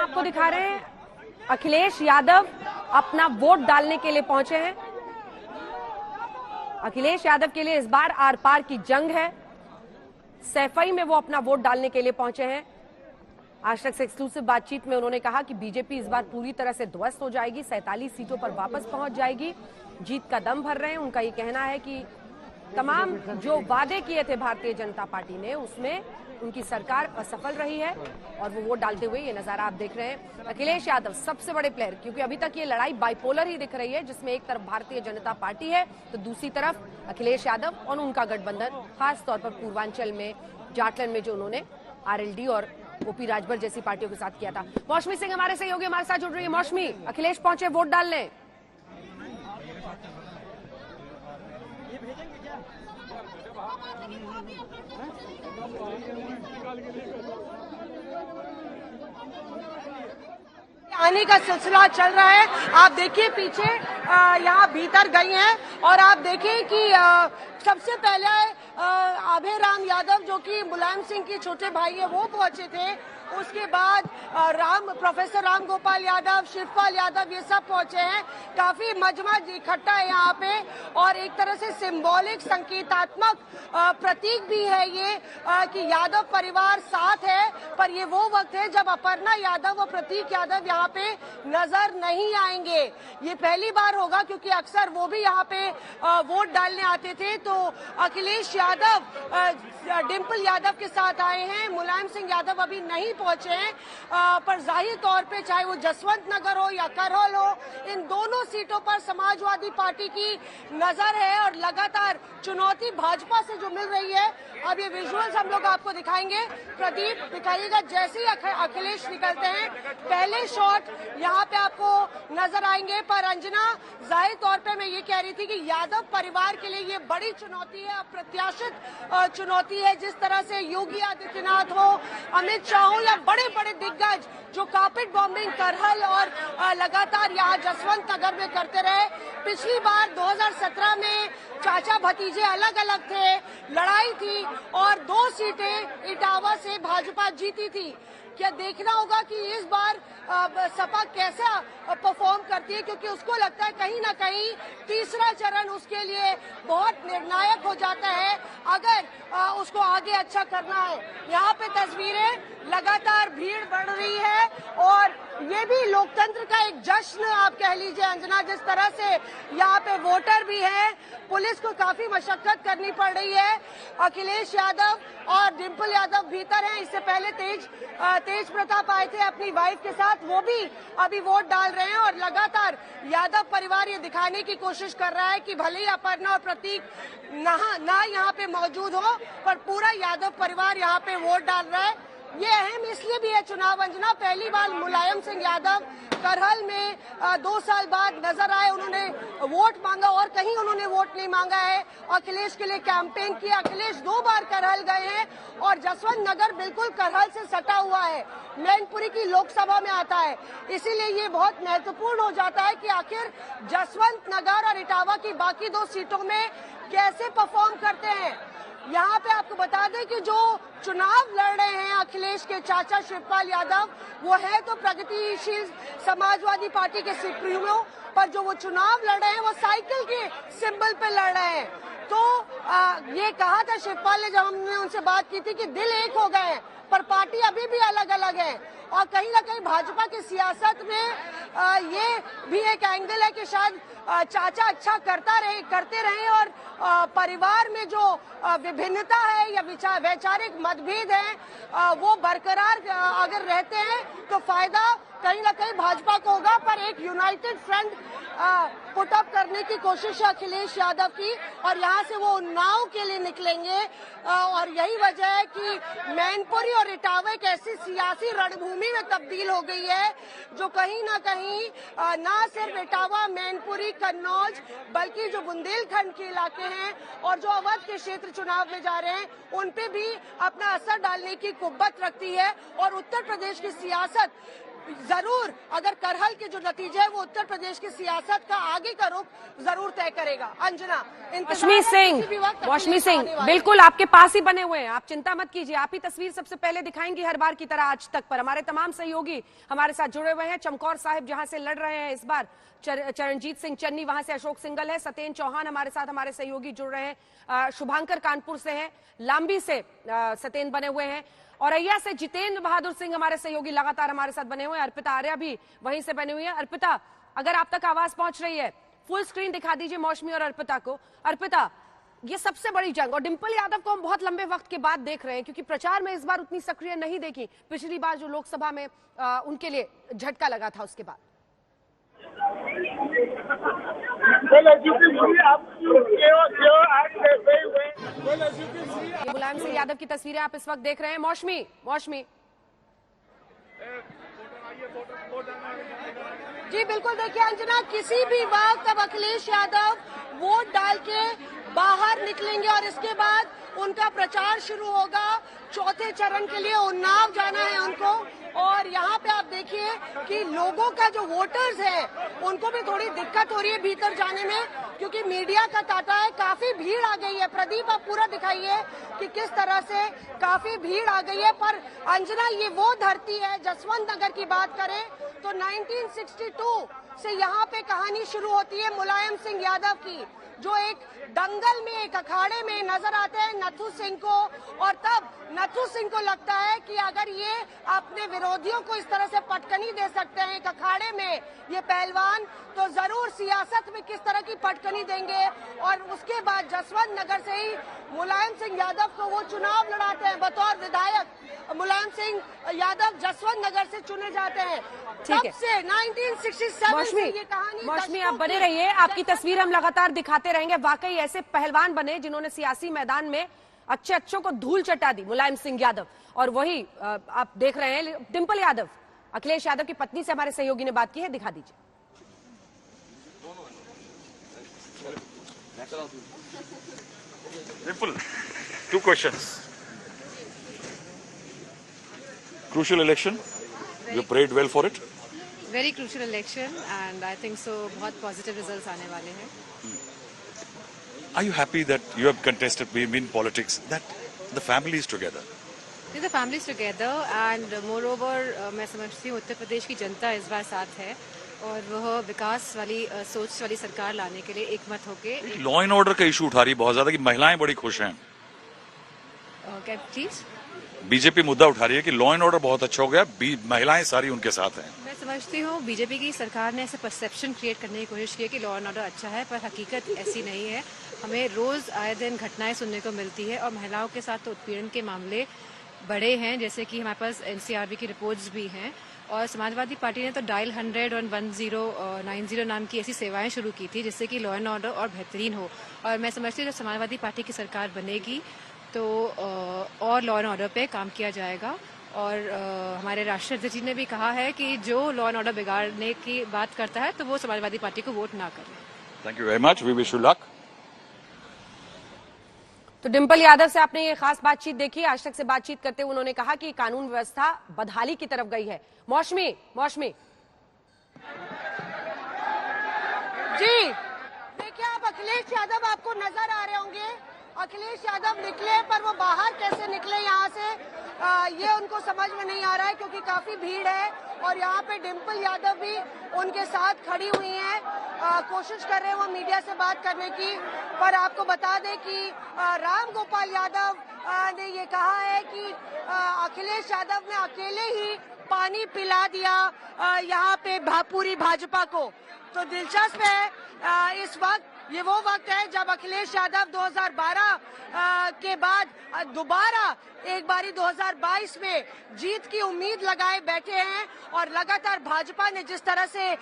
आपको दिखा रहे हैं, अखिलेश यादव अपना वोट डालने के लिए पहुंचे हैं। अखिलेश यादव के लिए इस बार आर पार की जंग है। सैफई में वो अपना वोट डालने के लिए पहुंचे हैं। आज तक से एक्सक्लूसिव बातचीत में उन्होंने कहा कि बीजेपी इस बार पूरी तरह से ध्वस्त हो जाएगी, 47 सीटों पर वापस पहुंच जाएगी, जीत का दम भर रहे हैं। उनका ये कहना है कि तमाम जो वादे किए थे भारतीय जनता पार्टी ने, उसमें उनकी सरकार असफल रही है और वो वोट डालते हुए ये नजारा आप देख रहे हैं। अखिलेश यादव सबसे बड़े प्लेयर, क्योंकि अभी तक ये लड़ाई बाइपोलर ही दिख रही है, जिसमें एक तरफ भारतीय जनता पार्टी है तो दूसरी तरफ अखिलेश यादव और उनका गठबंधन, खासतौर पर पूर्वांचल में, जाटलैंड में जो उन्होंने आरएलडी और ओपी राजभर जैसी पार्टियों के साथ किया था। मौसमी सिंह हमारे सहयोगी हमारे साथ जुड़ रही है। मौसमी, अखिलेश पहुंचे वोट डालने। आने का सिलसिला चल रहा है। आप देखिए पीछे यहाँ भीतर गई हैं और आप देखिए कि सबसे पहले अभय राम यादव जो कि मुलायम सिंह के छोटे भाई है वो पहुंचे थे। उसके बाद प्रोफेसर राम गोपाल यादव, शिवपाल यादव, ये सब पहुंचे हैं। काफी मजमा इकट्ठा है यहाँ पे और एक तरह से सिंबॉलिक, संकेतात्मक प्रतीक भी है ये कि यादव परिवार साथ है। पर ये वो वक्त है जब अपर्णा यादव और प्रतीक यादव यहाँ पे नजर नहीं आएंगे। ये पहली बार होगा क्योंकि अक्सर वो भी यहाँ पे वोट डालने आते थे। तो अखिलेश यादव डिम्पल यादव के साथ आए हैं, मुलायम सिंह यादव अभी नहीं पहुंचे हैं। पर जाहिर तौर पे चाहे वो जसवंत नगर हो या करहल हो, इन दोनों सीटों पर समाजवादी पार्टी की नजर है और लगातार चुनौती भाजपा से जो मिल रही है। अब ये विजुअल्स हम लोग आपको दिखाएंगे। प्रदीप दिखाइएगा, जैसे ही अखिलेश निकलते हैं पहले शॉट यहाँ पे आपको नजर आएंगे। पर अंजना, जाहिर तौर पे मैं ये कह रही थी कि यादव परिवार के लिए ये बड़ी चुनौती है, अप्रत्याशित चुनौती है। जिस तरह से योगी आदित्यनाथ हो, अमित शाह हो या बड़े बड़े दिग्गज जो कार्पेट बॉम्बिंग करहल और लगातार यहाँ जसवंत नगर में करते रहे। पिछली बार 2017 में चाचा भतीजे अलग अलग थे, लड़ाई थी और 2 सीटें इटावा से भाजपा जीती थी। क्या देखना होगा कि इस बार सपा कैसा परफॉर्म करती है, क्योंकि उसको लगता है कहीं ना कहीं तीसरा चरण उसके लिए बहुत निर्णायक हो जाता है अगर उसको आगे अच्छा करना है। यहाँ पे तस्वीरें, लगातार भीड़ बढ़ रही है और ये भी लोकतंत्र का एक जश्न आप कह लीजिए अंजना। जिस तरह से यहाँ पे वोटर भी है, पुलिस को काफी मशक्कत करनी पड़ रही है। अखिलेश यादव और डिम्पल यादव भीतर हैं। इससे पहले तेज प्रताप आए थे अपनी वाइफ के साथ, वो भी अभी वोट डाल रहे हैं और लगातार यादव परिवार ये दिखाने की कोशिश कर रहा है कि भले ही अपर्णा और प्रतीक ना यहाँ पे मौजूद हो, पर पूरा यादव परिवार यहाँ पे वोट डाल रहा है। ये अहम इसलिए भी है चुनाव अंजना, पहली बार मुलायम सिंह यादव करहल में 2 साल बाद नजर आए। उन्होंने वोट मांगा और कहीं उन्होंने वोट नहीं मांगा है। अखिलेश के लिए कैंपेन किया। अखिलेश 2 बार करहल गए हैं और जसवंत नगर बिल्कुल करहल से सटा हुआ है, मैनपुरी की लोकसभा में आता है। इसीलिए ये बहुत महत्वपूर्ण हो जाता है कि आखिर जसवंत नगर और इटावा की बाकी 2 सीटों में कैसे परफॉर्म करते हैं। यहाँ पे आपको बता दें कि जो चुनाव लड़ रहे हैं अखिलेश के चाचा शिवपाल यादव, वो है तो प्रगतिशील समाजवादी पार्टी के सुप्रीमो, पर जो वो चुनाव लड़ रहे हैं वो साइकिल के सिंबल पे लड़ रहे हैं। तो ये कहा था शिवपाल ने जब हमने उनसे बात की थी कि दिल एक हो गए हैं, पर पार्टी अभी भी अलग अलग है। और कहीं ना कहीं भाजपा की सियासत में ये भी एक एंगल है कि शायद चाचा अच्छा करते रहे और परिवार में जो विभिन्नता है या वैचारिक मतभेद है वो बरकरार अगर रहते हैं तो फायदा कहीं ना कहीं भाजपा को होगा। पर एक यूनाइटेड फ्रंट पुटअप करने की कोशिश है अखिलेश यादव की और यहाँ से वो उन्नाव के लिए निकलेंगे। और यही वजह है कि मैनपुरी और इटावा एक ऐसी सियासी रणभूमि में तब्दील हो गई है जो कहीं ना कहीं ना सिर्फ इटावा, मैनपुरी, कन्नौज, बल्कि जो बुंदेलखंड के इलाके हैं और जो अवध के क्षेत्र चुनाव में जा रहे हैं उन पे भी अपना असर डालने की कुव्वत रखती है। और उत्तर प्रदेश की सियासत जरूर अगर करहल के जो नतीजे है वो उत्तर प्रदेश की सियासत का आगे का रुख जरूर तय करेगा। अंजना, मौसमी सिंह बिल्कुल आपके पास ही बने हुए हैं, आप चिंता मत कीजिए, आप ही तस्वीर सबसे पहले दिखाएंगी हर बार की तरह आज तक पर। हमारे तमाम सहयोगी हमारे साथ जुड़े हुए हैं, चमकौर साहिब जहां से लड़ रहे हैं इस बार चरणजीत सिंह चन्नी, वहां से अशोक सिंगल है, सत्येन चौहान हमारे साथ हमारे सहयोगी जुड़ रहे हैं, शुभांकर कानपुर से है, लांबी से सत्येन बने हुए हैं, औरैया से जितेंद्र बहादुर सिंह हमारे सहयोगी लगातार हमारे साथ बने हुए हैं, अर्पिता आर्या भी वहीं से बने हुई है। अर्पिता, अगर आप तक आवाज पहुंच रही है फुल स्क्रीन दिखा दीजिए मौसमी और अर्पिता को। अर्पिता, ये सबसे बड़ी जंग और डिंपल यादव को हम बहुत लंबे वक्त के बाद देख रहे हैं, क्योंकि प्रचार में इस बार उतनी सक्रिय नहीं देखी, पिछली बार जो लोकसभा में उनके लिए झटका लगा था उसके बाद। मुलायम सिंह यादव की तस्वीरें आप इस वक्त देख रहे हैं। मौसमी जी बिल्कुल, देखिए अंजना, किसी भी वक्त अब अखिलेश यादव वोट डाल के बाहर निकलेंगे और इसके बाद उनका प्रचार शुरू होगा। चौथे चरण के लिए उन्नाव जाना है उनको, और यहाँ पे आप देखिए कि लोगों का जो वोटर्स है उनको भी थोड़ी दिक्कत हो रही है भीतर जाने में, क्योंकि मीडिया का तांता है, काफी भीड़ आ गई है। प्रदीप, आप पूरा दिखाइए कि किस तरह से काफी भीड़ आ गई है। पर अंजना, ये वो धरती है, जसवंत नगर की बात करें तो 1962 से यहाँ पे कहानी शुरू होती है मुलायम सिंह यादव की, जो एक दंगल में, एक अखाड़े में नजर आते हैं नथु सिंह को, और तब नथु सिंह को लगता है कि अगर ये अपने विरोधियों को इस तरह से पटकनी दे सकते हैं एक अखाड़े में ये पहलवान, तो जरूर सियासत में किस तरह की पटकनी देंगे। और उसके बाद जसवंत नगर से ही मुलायम सिंह यादव को वो चुनाव लड़ाते हैं बतौर विधायक। मुलायम सिंह यादव जसवंत नगर से चुने जाते हैं। ठीक है, 1967 से ये कहानी। मौसमी, आप बने रहिए, आपकी तस्वीर हम लगातार दिखाते रहेंगे। वाकई ऐसे पहलवान बने जिन्होंने सियासी मैदान में अच्छों को धूल चटा दी, मुलायम सिंह यादव। और वही आप देख रहे हैं डिंपल यादव, अखिलेश यादव की पत्नी से हमारे सहयोगी ने बात की है, दिखा दीजिए। Dimple, 2 questions. Crucial election. You prayed well for it. Very crucial election, and I think so. बहुत positive results आने वाले हैं. Are you happy that you have contested in politics, that the family is together? The family is together, and moreover, मैं समझती हूँ उत्तर प्रदेश की जनता इस बार साथ है और वह विकास वाली सोच वाली सरकार लाने के लिए एकमत होके। लॉ एंड ऑर्डर का इशू उठा रही बहुत ज्यादा कि महिलाएं बड़ी खुश हैं। क्या प्लीज? बीजेपी मुद्दा उठा रही है कि लॉ एंड ऑर्डर बहुत अच्छा हो गया, महिलाएं सारी उनके साथ हैं। मैं समझती हूँ बीजेपी की सरकार ने ऐसे परसेप्शन क्रिएट करने की कोशिश की है कि लॉ एंड ऑर्डर अच्छा है, पर हकीकत ऐसी नहीं है। हमें रोज आए दिन घटनाएं सुनने को मिलती है और महिलाओं के साथ तो उत्पीड़न के मामले बड़े हैं, जैसे कि हमारे पास एनसीआरबी की रिपोर्ट्स भी हैं। और समाजवादी पार्टी ने तो डायल 100 और 1090 नाम की ऐसी सेवाएं शुरू की थी जिससे कि लॉ एंड ऑर्डर और बेहतरीन हो। और मैं समझती हूँ जब समाजवादी पार्टी की सरकार बनेगी तो और लॉ एंड ऑर्डर पे काम किया जाएगा। और हमारे राष्ट्राध्यक्ष जी ने भी कहा है कि जो लॉ एंड ऑर्डर बिगाड़ने की बात करता है तो वो समाजवादी पार्टी को वोट ना करे। Thank you very much, we wish you luck. तो डिंपल यादव से आपने ये खास बातचीत देखी। आज तक से बातचीत करते हुए उन्होंने कहा कि कानून व्यवस्था बदहाली की तरफ गई है। मौसमी जी देखिए, आप अखिलेश यादव आपको नजर आ रहे होंगे। अखिलेश यादव निकले, पर वो बाहर कैसे निकले यहाँ से ये उनको समझ में नहीं आ रहा है, क्योंकि काफी भीड़ है और यहाँ पे डिंपल यादव भी उनके साथ खड़ी हुई हैं, कोशिश कर रहे हैं वो मीडिया से बात करने की। पर आपको बता दें कि राम गोपाल यादव ने ये कहा है कि अखिलेश यादव ने अकेले ही पानी पिला दिया यहाँ पे पूरी भाजपा को। तो दिलचस्प है, इस वक्त ये वो वक्त है जब अखिलेश यादव 2012 के बाद दोबारा एक बारी 2022 में जीत की उम्मीद लगाए बैठे हैं। और लगातार भाजपा ने जिस तरह से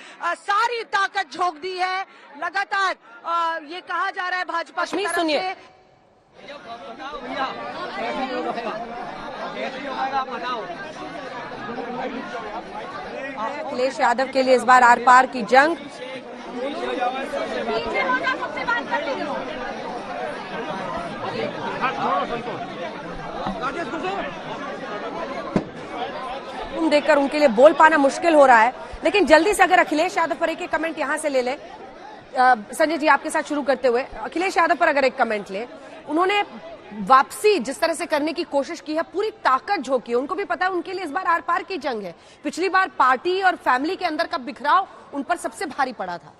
सारी ताकत झोंक दी है, लगातार ये कहा जा रहा है भाजपा की तरफ से। अखिलेश यादव के लिए इस बार आर पार की जंग। देखकर उनके लिए बोल पाना मुश्किल हो रहा है। लेकिन जल्दी से अगर अखिलेश यादव पर एक कमेंट यहां से ले ले, संजय जी आपके साथ शुरू करते हुए अखिलेश यादव पर अगर एक कमेंट ले, उन्होंने वापसी जिस तरह से करने की कोशिश की है, पूरी ताकत झोंकी है, उनको भी पता है उनके लिए इस बार आर पार की जंग है। पिछली बार पार्टी और फैमिली के अंदर का बिखराव उन पर सबसे भारी पड़ा था।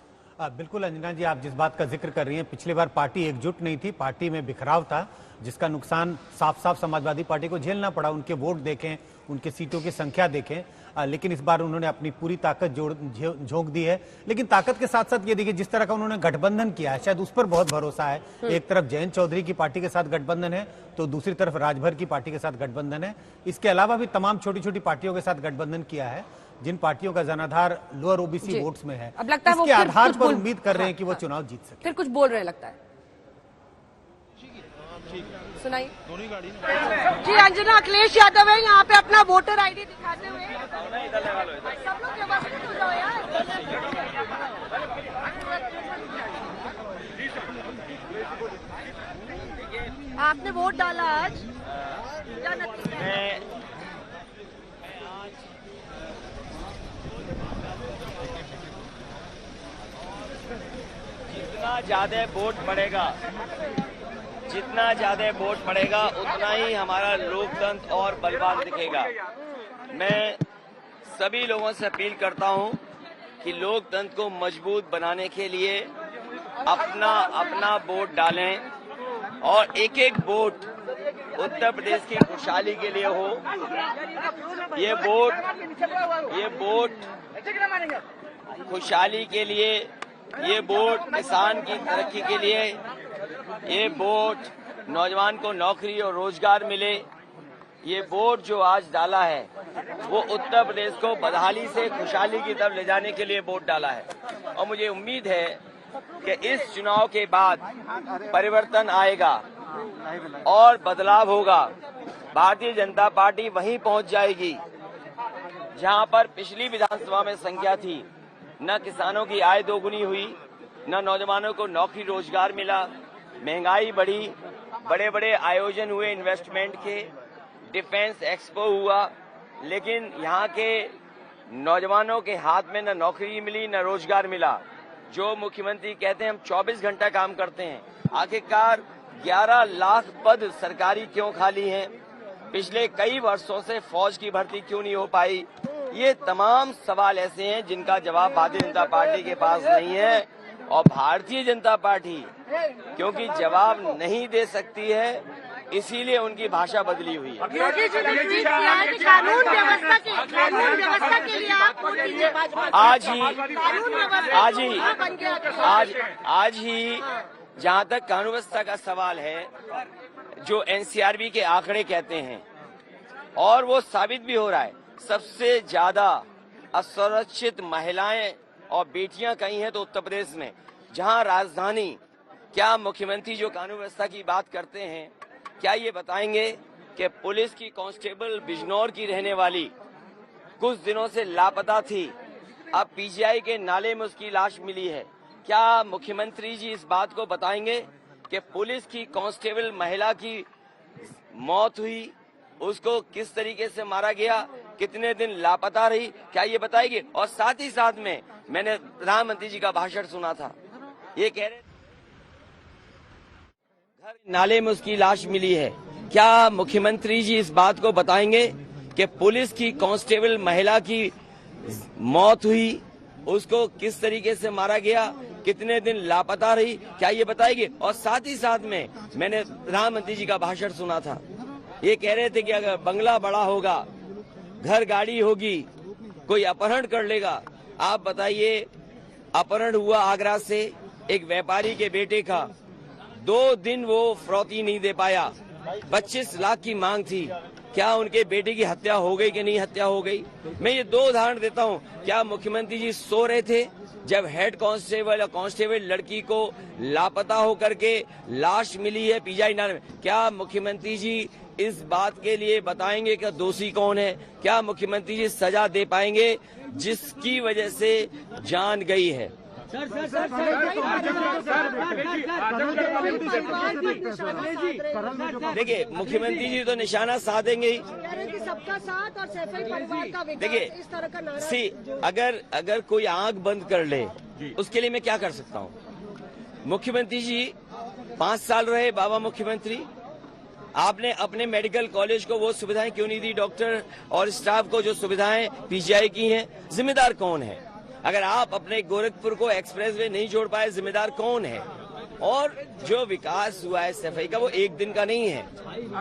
बिल्कुल अंजना जी, आप जिस बात का जिक्र कर रही हैं, पिछली बार पार्टी एकजुट नहीं थी, पार्टी में बिखराव था, जिसका नुकसान साफ साफ समाजवादी पार्टी को झेलना पड़ा। उनके वोट देखें, उनके सीटों की संख्या देखें, लेकिन इस बार उन्होंने अपनी पूरी ताकत झोंक दी है। लेकिन ताकत के साथ साथ ये देखिए जिस तरह का उन्होंने गठबंधन किया है, शायद उस पर बहुत भरोसा है। एक तरफ जयंत चौधरी की पार्टी के साथ गठबंधन है, तो दूसरी तरफ राजभर की पार्टी के साथ गठबंधन है। इसके अलावा भी तमाम छोटी छोटी पार्टियों के साथ गठबंधन किया है, जिन पार्टियों का जनाधार लोअर ओबीसी वोट्स में है। अब लगता है इसके आधार पर उम्मीद कर रहे हैं कि वो चुनाव जीत सके। फिर कुछ बोल रहे लगता है, सुनाइए। जी अंजना, अखिलेश यादव है यहाँ पे अपना वोटर आईडी दिखाते हुए। सब लोग व्यवस्थित हो जाओ यार। आपने वोट डाला आज, क्या नतीजा है? जितना ज्यादा वोट पड़ेगा उतना ही हमारा लोकतंत्र और बलवान दिखेगा। मैं सभी लोगों से अपील करता हूं कि लोकतंत्र को मजबूत बनाने के लिए अपना वोट डालें और एक एक वोट उत्तर प्रदेश की खुशहाली के लिए हो। ये वोट खुशहाली के लिए, ये वोट किसान की तरक्की के लिए, ये वोट नौजवान को नौकरी और रोजगार मिले। ये वोट जो आज डाला है वो उत्तर प्रदेश को बदहाली से खुशहाली की तरफ ले जाने के लिए वोट डाला है। और मुझे उम्मीद है कि इस चुनाव के बाद परिवर्तन आएगा और बदलाव होगा। भारतीय जनता पार्टी वहीं पहुंच जाएगी जहां पर पिछली विधानसभा में संख्या थी। न किसानों की आय दोगुनी हुई, न नौजवानों को नौकरी रोजगार मिला, महंगाई बढ़ी, बड़े बड़े आयोजन हुए इन्वेस्टमेंट के, डिफेंस एक्सपो हुआ, लेकिन यहाँ के नौजवानों के हाथ में न नौकरी मिली न रोजगार मिला। जो मुख्यमंत्री कहते हैं हम 24 घंटा काम करते हैं, आखिरकार 11 लाख पद सरकारी क्यों खाली हैं? पिछले कई वर्षों से फौज की भर्ती क्यों नहीं हो पाई? ये तमाम सवाल ऐसे हैं जिनका जवाब भारतीय जनता पार्टी के पास नहीं है। और भारतीय जनता पार्टी क्योंकि जवाब नहीं दे सकती है, इसीलिए उनकी भाषा बदली हुई है। कानून व्यवस्था के लिए आप वोट दीजिए भाजपा। आज ही जहां तक कानून व्यवस्था का सवाल है, जो एनसीआरबी के आंकड़े कहते हैं, और वो साबित भी हो रहा है, सबसे ज्यादा असुरक्षित महिलाएं और बेटियां कहीं हैं तो उत्तर प्रदेश में, जहां राजधानी। क्या मुख्यमंत्री जो कानून व्यवस्था की बात करते हैं, क्या ये बताएंगे कि पुलिस की कांस्टेबल बिजनौर की रहने वाली कुछ दिनों से लापता थी, अब पीजीआई के नाले में उसकी लाश मिली है? क्या मुख्यमंत्री जी इस बात को बताएंगे कि पुलिस की कांस्टेबल महिला की मौत हुई, उसको किस तरीके से मारा गया, कितने दिन लापता रही? क्या ये बताएगी? और साथ ही साथ में मैंने प्रधानमंत्री जी का भाषण सुना था, ये कह रहे घर नाले में उसकी लाश मिली है। क्या मुख्यमंत्री जी इस बात को बताएंगे कि पुलिस की कांस्टेबल महिला की मौत हुई, उसको किस तरीके से मारा गया, कितने दिन लापता रही? क्या ये बताएगी? और साथ ही साथ में मैंने प्रधानमंत्री जी का भाषण सुना था, ये कह रहे थे कि अगर बंगला बड़ा होगा, घर गाड़ी होगी, कोई अपहरण कर लेगा। आप बताइए, अपहरण हुआ आगरा से एक व्यापारी के बेटे का, 2 दिन वो फिरौती नहीं दे पाया, 25 लाख की मांग थी। क्या उनके बेटे की हत्या हो गई कि नहीं हत्या हो गई? मैं ये 2 उदाहरण देता हूँ। क्या मुख्यमंत्री जी सो रहे थे जब हेड कांस्टेबल या कांस्टेबल लड़की को लापता होकर के लाश मिली है पीजीआई नाले में? क्या मुख्यमंत्री जी इस बात के लिए बताएंगे कि दोषी कौन है? क्या मुख्यमंत्री जी सजा दे पाएंगे जिसकी वजह से जान गई है? देखिए, मुख्यमंत्री जी तो निशाना साधेंगे ही। सबका साथ और सैफई परिवार का विकास, देखिए, इस तरह का नारा। अगर कोई आंख बंद कर ले उसके लिए मैं क्या कर सकता हूँ? मुख्यमंत्री जी 5 साल रहे बाबा मुख्यमंत्री, आपने अपने मेडिकल कॉलेज को वो सुविधाएं क्यों नहीं दी? डॉक्टर और स्टाफ को जो सुविधाएं पीजीआई की हैं, जिम्मेदार कौन है? अगर आप अपने गोरखपुर को एक्सप्रेसवे नहीं जोड़ पाए, जिम्मेदार कौन है? और जो विकास हुआ है सफाई का, वो एक दिन का नहीं है,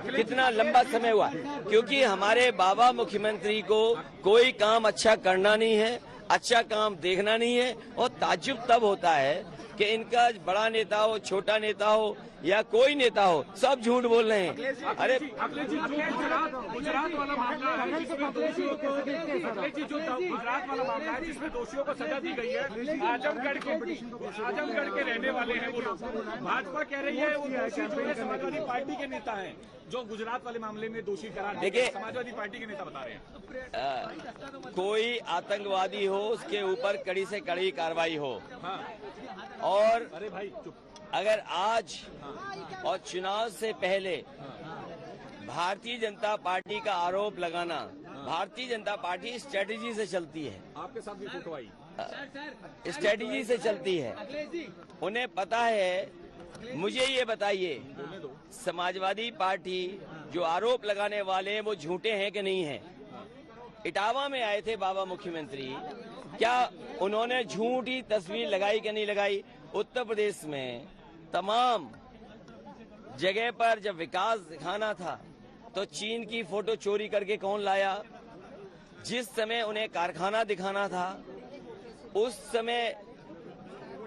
कितना लंबा समय हुआ। क्योंकि हमारे बाबा मुख्यमंत्री को कोई काम अच्छा करना नहीं है, अच्छा काम देखना नहीं है। और ताज्जुब तब होता है कि इनका बड़ा नेता हो, छोटा नेता हो या कोई नेता हो, सब झूठ बोल रहे हैं। अरे अखिलेश जी, जो गुजरात वाला मामला है जिसमें दोषियों को जिसमें दोषियों को सजा दी गई है, आजमगढ़ के रहने वाले हैं वो लोग। भाजपा कह रही है वो दोषी जो है समाजवादी पार्टी के नेता हैं, जो गुजरात वाले मामले में दोषी करार दिए, समाजवादी पार्टी के नेता बता रहे हैं। कोई आतंकवादी हो, उसके ऊपर कड़ी से कड़ी कार्रवाई हो। और अरे भाई चुप। अगर आज और चुनाव से पहले भारतीय जनता पार्टी का आरोप लगाना, भारतीय जनता पार्टी स्ट्रेटेजी से चलती है, आपके साथ भी फोटो आई, स्ट्रेटेजी से चलती है। उन्हें पता है। मुझे ये बताइए, समाजवादी पार्टी जो आरोप लगाने वाले हैं वो झूठे हैं कि नहीं हैं? इटावा में आए थे बाबा मुख्यमंत्री, क्या उन्होंने झूठी तस्वीर लगाई कि नहीं लगाई? उत्तर प्रदेश में तमाम जगह पर जब विकास दिखाना था तो चीन की फोटो चोरी करके कौन लाया? जिस समय उन्हें कारखाना दिखाना था उस समय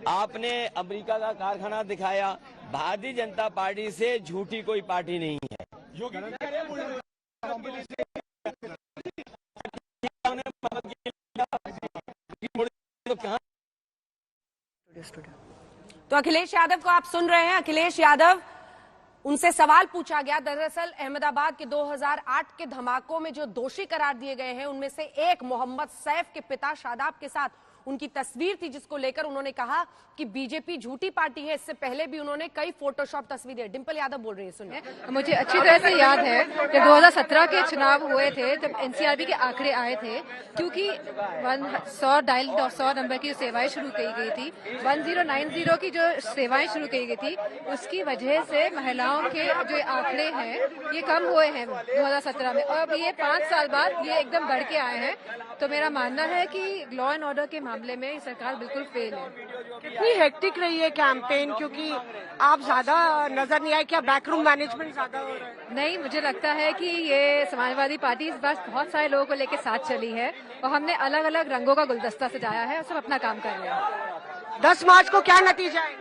आपने अमेरिका का कारखाना दिखाया। भारतीय जनता पार्टी से झूठी कोई पार्टी नहीं है। तो अखिलेश यादव को आप सुन रहे हैं। अखिलेश यादव, उनसे सवाल पूछा गया। दरअसल अहमदाबाद के 2008 के धमाकों में जो दोषी करार दिए गए हैं उनमें से एक मोहम्मद सैफ के पिता शादाब के साथ उनकी तस्वीर थी, जिसको लेकर उन्होंने कहा कि बीजेपी झूठी पार्टी है। इससे पहले भी उन्होंने कई फोटोशॉप तस्वीरें। डिंपल यादव बोल रही है, सुनिए। मुझे अच्छी तरह से याद है कि 2017 के चुनाव हुए थे तब एनसीआरबी के आंकड़े आए थे, क्योंकि 100 नंबर की जो सेवाएं शुरू की गई थी, 1090 की जो सेवाएं शुरू की गई थी, उसकी वजह से महिलाओं के जो आंकड़े हैं ये कम हुए हैं 2017 में। और अब ये 5 साल बाद ये एकदम बढ़ के आए हैं। तो मेरा मानना है कि लॉ एंड ऑर्डर के मामले में सरकार बिल्कुल फेल है। कितनी हेक्टिक रही है कैंपेन, क्योंकि आप ज्यादा नजर नहीं आए? क्या बैकरूम मैनेजमेंट ज्यादा हो रहा है? नहीं, मुझे लगता है कि ये समाजवादी पार्टी इस बार बहुत सारे लोगों को लेकर साथ चली है और हमने अलग अलग रंगों का गुलदस्ता सजाया है और सब अपना काम कर रहे हैं। 10 मार्च को क्या नतीजा है?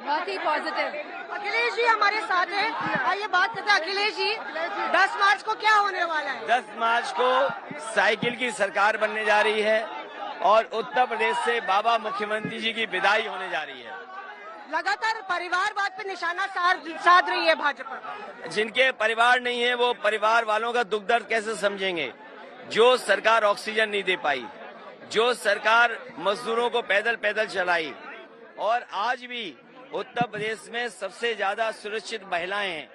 बहुत ही पॉजिटिव। अखिलेश जी हमारे साथ हैं, आइए बात करते हैं। अखिलेश जी, 10 मार्च को क्या होने वाला है? 10 मार्च को साइकिल की सरकार बनने जा रही है और उत्तर प्रदेश से बाबा मुख्यमंत्री जी की विदाई होने जा रही है। लगातार परिवारवाद पे निशाना साध रही है भाजपा। जिनके परिवार नहीं है वो परिवार वालों का दुख दर्द कैसे समझेंगे? जो सरकार ऑक्सीजन नहीं दे पाई, जो सरकार मजदूरों को पैदल पैदल चलाई, और आज भी उत्तर प्रदेश में सबसे ज्यादा सुरक्षित महिलाएं हैं।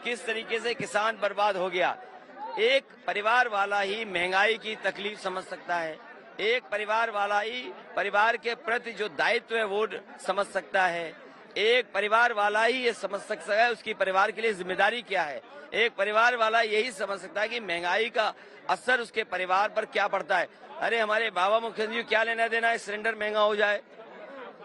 किस तरीके से किसान बर्बाद हो गया। एक परिवार वाला ही महंगाई की तकलीफ समझ सकता है। एक परिवार वाला ही परिवार के प्रति जो दायित्व है वो समझ सकता है। एक परिवार वाला ही ये समझ सकता है उसकी परिवार के लिए जिम्मेदारी क्या है। एक परिवार वाला यही समझ सकता है कि महंगाई का असर उसके परिवार पर क्या पड़ता है। अरे हमारे बाबा मुख्यमंत्री क्या लेना देना है सिलेंडर महंगा हो जाए?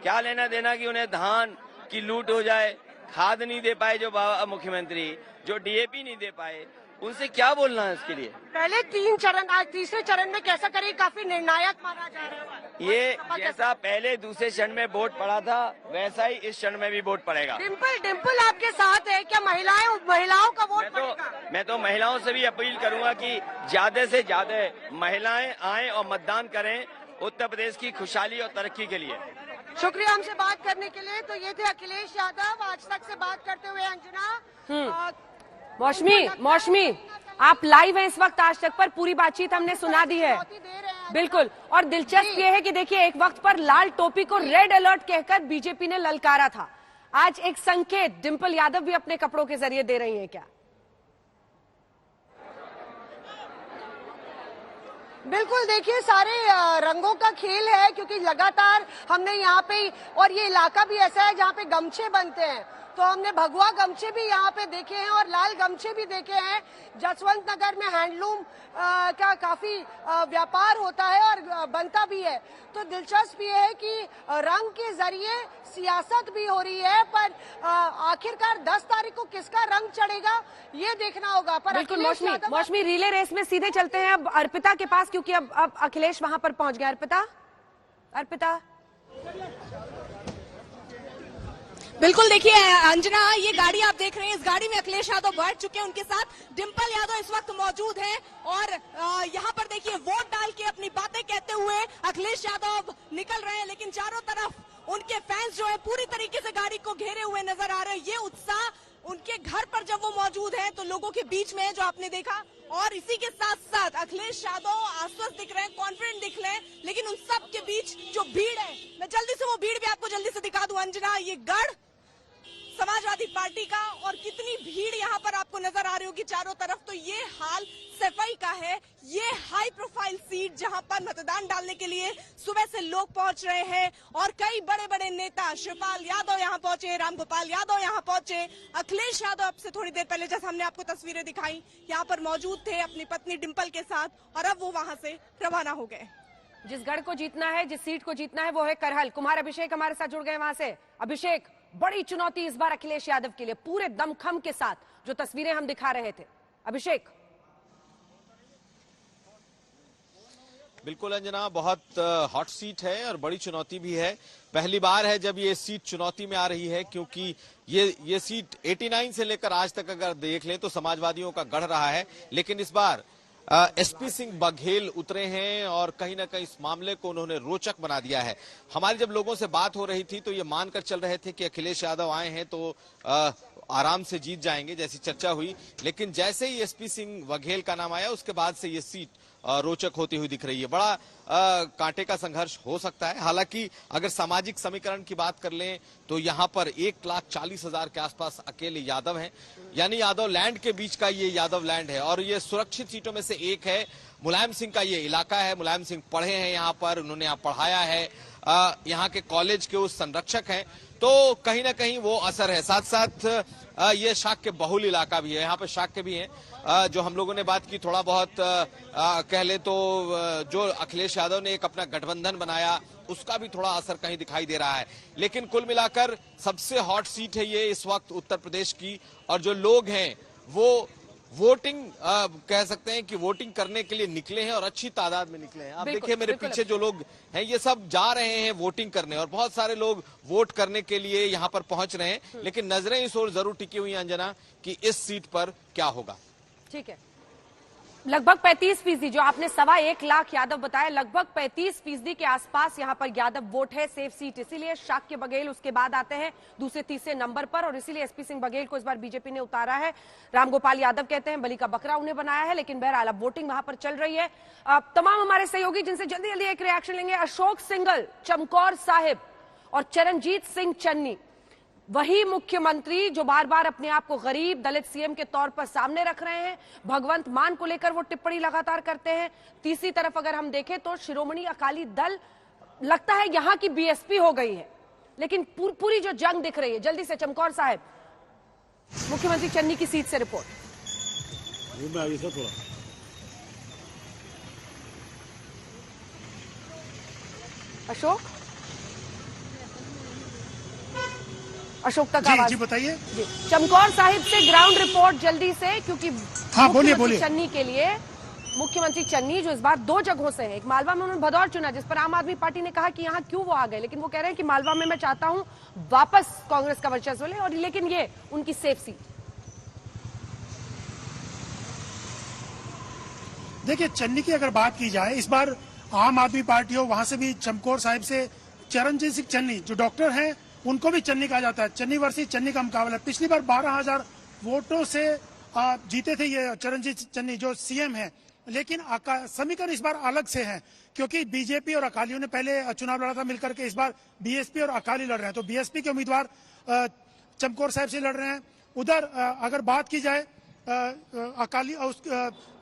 क्या लेना देना कि उन्हें धान की लूट हो जाए? खाद नहीं दे पाए जो बाबा मुख्यमंत्री, जो डीएपी नहीं दे पाए, उनसे क्या बोलना है उसके लिए? पहले 3 चरण, आज तीसरे चरण में कैसा करें, काफी निर्णायक माना जा रहा है। ये जैसा पहले दूसरे चरण में वोट पड़ा था वैसा ही इस चरण में भी वोट पड़ेगा। डिंपल आपके साथ है क्या? महिलाओं का वोट पड़ेगा? मैं तो महिलाओं से भी अपील करूंगा कि ज्यादा से ज्यादा महिलाएं आएं और मतदान करें उत्तर प्रदेश की खुशहाली और तरक्की के लिए। शुक्रिया हमसे बात करने के लिए। तो ये थे अखिलेश यादव, आज तक से बात करते हुए। अंजना, मौसमी, आप लाइव हैं इस वक्त आज तक पर, पूरी बातचीत हमने सुना दी है। दे रहे हैं बिल्कुल। और दिलचस्प ये है कि देखिए, एक वक्त पर लाल टोपी को रेड अलर्ट कहकर बीजेपी ने ललकारा था। आज एक संकेत डिंपल यादव भी अपने कपड़ों के जरिए दे रही हैं क्या? बिल्कुल, देखिए सारे रंगों का खेल है, क्योंकि लगातार हमने यहाँ पे, और ये इलाका भी ऐसा है जहाँ पे गमछे बनते हैं, तो हमने भगवा गमछे भी यहाँ पे देखे हैं और लाल गमछे भी देखे हैं। जसवंत नगर में हैंडलूम का काफी व्यापार होता है और बनता भी है। तो दिलचस्प ये है कि रंग के जरिए सियासत भी हो रही है, पर आखिरकार 10 तारीख को किसका रंग चढ़ेगा ये देखना होगा। पर बिल्कुल मौसमी रिले रेस में सीधे चलते हैं अब अर्पिता के पास, क्योंकि अब अखिलेश वहां पर पहुंच गया। अर्पिता बिल्कुल, देखिए अंजना, ये गाड़ी आप देख रहे हैं, इस गाड़ी में अखिलेश यादव बैठ चुके हैं, उनके साथ डिंपल यादव इस वक्त मौजूद हैं और यहाँ पर देखिए वोट डाल के अपनी बातें कहते हुए अखिलेश यादव निकल रहे हैं, लेकिन चारों तरफ उनके फैंस जो है पूरी तरीके से गाड़ी को घेरे हुए नजर आ रहे हैं। ये उत्साह उनके घर पर जब वो मौजूद है तो लोगों के बीच में है, जो आपने देखा। और इसी के साथ साथ अखिलेश यादव आश्वस्त दिख रहे हैं, कॉन्फिडेंट दिख रहे हैं, लेकिन उन सब के बीच जो भीड़ है, मैं जल्दी से वो भीड़ भी आपको जल्दी से दिखा दूं अंजना। ये गढ़ समाजवादी पार्टी का, और कितनी भीड़ यहाँ पर आपको नजर आ रही होगी चारों तरफ। तो ये हाल सफाई का है, ये हाई प्रोफाइल सीट जहाँ पर मतदान डालने के लिए सुबह से लोग पहुंच रहे हैं और कई बड़े बड़े नेता, शिवपाल यादव यहाँ पहुंचे, रामगोपाल यादव यहाँ पहुंचे, अखिलेश यादव अब से थोड़ी देर पहले जैसे हमने आपको तस्वीरें दिखाई यहाँ पर मौजूद थे अपनी पत्नी डिंपल के साथ, और अब वो वहां से रवाना हो गए। जिस गढ़ को जीतना है, जिस सीट को जीतना है, वो है करहल। कुमार अभिषेक हमारे साथ जुड़ गए वहां से। अभिषेक, बड़ी चुनौती इस बार अखिलेश यादव के लिए, पूरे दमखम के साथ जो तस्वीरें हम दिखा रहे थे। अभिषेक। बिल्कुल अंजना, बहुत हॉट सीट है और बड़ी चुनौती भी है। पहली बार है जब ये सीट चुनौती में आ रही है, क्योंकि ये सीट 89 से लेकर आज तक अगर देख लें तो समाजवादियों का गढ़ रहा है, लेकिन इस बार एसपी सिंह बघेल उतरे हैं और कहीं ना कहीं इस मामले को उन्होंने रोचक बना दिया है। हमारी जब लोगों से बात हो रही थी तो ये मानकर चल रहे थे कि अखिलेश यादव आए हैं तो आराम से जीत जाएंगे, जैसी चर्चा हुई, लेकिन जैसे ही एसपी सिंह बघेल का नाम आया उसके बाद से ये सीट रोचक होती हुई दिख रही है। बड़ा कांटे का संघर्ष हो सकता है। हालांकि अगर सामाजिक समीकरण की बात कर लें तो यहाँ पर 1,40,000 के आसपास अकेले यादव हैं, यानी यादव लैंड के बीच का ये यादव लैंड है और ये सुरक्षित सीटों में से एक है। मुलायम सिंह का ये इलाका है, मुलायम सिंह पढ़े हैं यहाँ पर, उन्होंने यहाँ पढ़ाया है, यहाँ के कॉलेज के उस संरक्षक हैं, तो कहीं ना कहीं वो असर है। साथ साथ ये शाक्य बहुल इलाका भी है, यहाँ पे शाक्य भी हैं, जो हम लोगों ने बात की थोड़ा बहुत कह ले तो जो अखिलेश यादव ने एक अपना गठबंधन बनाया उसका भी थोड़ा असर कहीं दिखाई दे रहा है। लेकिन कुल मिलाकर सबसे हॉट सीट है ये इस वक्त उत्तर प्रदेश की, और जो लोग हैं वो वोटिंग कह सकते हैं कि वोटिंग करने के लिए निकले हैं और अच्छी तादाद में निकले हैं। आप देखिए मेरे पीछे जो लोग हैं ये सब जा रहे हैं वोटिंग करने, और बहुत सारे लोग वोट करने के लिए यहाँ पर पहुंच रहे हैं, लेकिन नजरें इस ओर जरूर टिकी हुई हैं अंजना कि इस सीट पर क्या होगा। ठीक है, लगभग 35%, जो आपने 1.25 लाख यादव बताया, लगभग 35% के आसपास यहाँ पर यादव वोट है, सेफ सीट। इसीलिए शाक्य बघेल उसके बाद आते हैं दूसरे तीसरे नंबर पर, और इसीलिए एसपी सिंह बघेल को इस बार बीजेपी ने उतारा है। रामगोपाल यादव कहते हैं बलि का बकरा उन्हें बनाया है, लेकिन बहरहाल अब वोटिंग वहां पर चल रही है। तमाम हमारे सहयोगी जिनसे जल्दी जल्दी एक रिएक्शन लेंगे। अशोक सिंघल, चमकौर साहिब और चरणजीत सिंह चन्नी, वही मुख्यमंत्री जो बार बार अपने आप को गरीब दलित सीएम के तौर पर सामने रख रहे हैं। भगवंत मान को लेकर वो टिप्पणी लगातार करते हैं। तीसरी तरफ अगर हम देखें तो शिरोमणि अकाली दल लगता है यहां की बीएसपी हो गई है, लेकिन पूरी जो जंग दिख रही है। जल्दी से चमकौर साहब, मुख्यमंत्री चन्नी की सीट से रिपोर्ट। अशोक अशोक तक आवाज जी बताइए। चमकौर साहिब से ग्राउंड रिपोर्ट जल्दी से, क्योंकि हाँ बोलिए चन्नी के लिए मुख्यमंत्री चन्नी जो इस बार 2 जगहों से है, एक मालवा में उन्होंने भदौर चुना, जिस पर आम आदमी पार्टी ने कहा कि यहाँ क्यों वो आ गए, लेकिन वो कह रहे हैं कि मालवा में मैं चाहता हूं वापस कांग्रेस का वर्चस्व ले, और लेकिन ये उनकी सेफ सीट। देखिए, चन्नी की अगर बात की जाए, इस बार आम आदमी पार्टी हो, वहां से भी चमकौर साहिब से चरणजीत सिंह चन्नी जो डॉक्टर हैं उनको भी चन्नी कहा जाता है। चन्नी वर्सेस चन्नी का मुकाबला। पिछली बार 12,000 वोटों से जीते थे ये चरणजीत चन्नी जो सीएम है, लेकिन समीकरण इस बार अलग से है, क्योंकि बीजेपी और अकालियों ने पहले चुनाव लड़ा था मिलकर के, इस बार बीएसपी और अकाली लड़ रहे हैं। तो बीएसपी के उम्मीदवार चमकौर साहिब से लड़ रहे हैं। उधर अगर बात की जाए अकाली